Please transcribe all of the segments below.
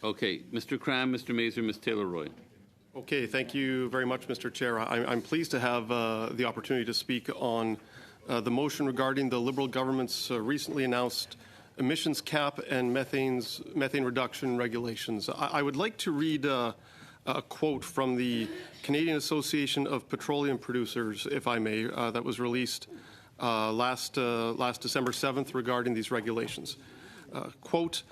Okay, Mr. Cram, Mr. Mazer, Ms. Taylor-Roy. Okay, thank you very much, Mr. Chair. I'm pleased to have the opportunity to speak on the motion regarding the Liberal government's recently announced emissions cap and methane reduction regulations. I would like to read a quote from the Canadian Association of Petroleum Producers, if I may, that was released last December 7th regarding these regulations. Quote,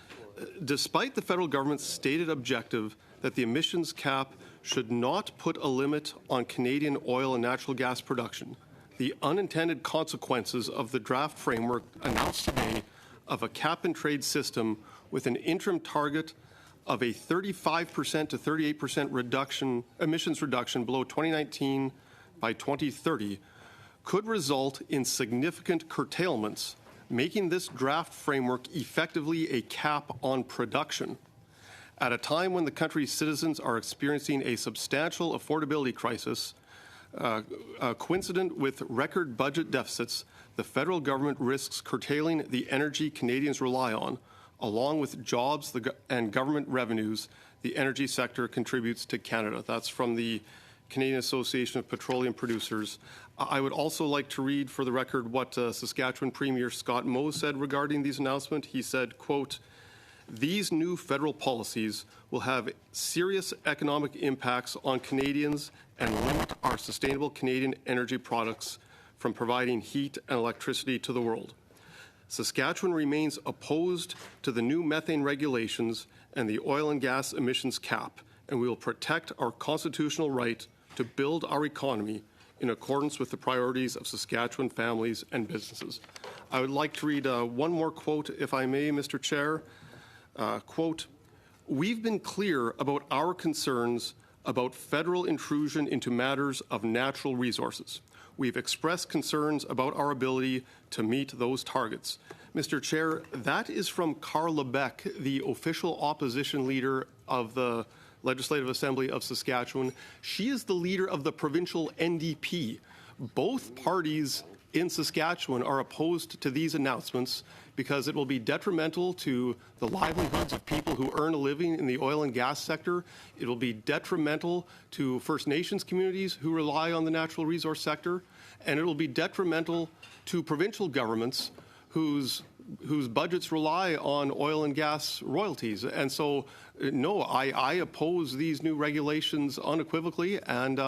despite the federal government's stated objective that the emissions cap should not put a limit on Canadian oil and natural gas production, the unintended consequences of the draft framework announced today of a cap-and-trade system with an interim target of a 35% to 38% emissions reduction below 2019 by 2030 could result in significant curtailments, making this draft framework effectively a cap on production. At a time when the country's citizens are experiencing a substantial affordability crisis, coincident with record budget deficits, the federal government risks curtailing the energy Canadians rely on, along with jobs and government revenues the energy sector contributes to Canada. That's from the Canadian Association of Petroleum Producers. I would also like to read for the record what Saskatchewan Premier Scott Moe said regarding these announcements. He said, quote, these new federal policies will have serious economic impacts on Canadians and limit our sustainable Canadian energy products from providing heat and electricity to the world. Saskatchewan remains opposed to the new methane regulations and the oil and gas emissions cap, and we will protect our constitutional right to build our economy in accordance with the priorities of Saskatchewan families and businesses. I would like to read one more quote, if I may, Mr. Chair. Quote, we've been clear about our concerns about federal intrusion into matters of natural resources. We've expressed concerns about our ability to meet those targets. Mr. Chair, that is from Carla Beck, the official opposition leader of the Legislative Assembly of Saskatchewan. She is the leader of the provincial NDP. Both parties in Saskatchewan are opposed to these announcements because it will be detrimental to the livelihoods of people who earn a living in the oil and gas sector. It will be detrimental to First Nations communities who rely on the natural resource sector, and it will be detrimental to provincial governments whose budgets rely on oil and gas royalties. And so, no, I oppose these new regulations unequivocally, and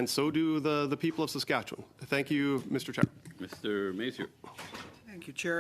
so do the people of Saskatchewan. Thank you, Mr. Chair. Mr. Mazer. Thank you, Chair.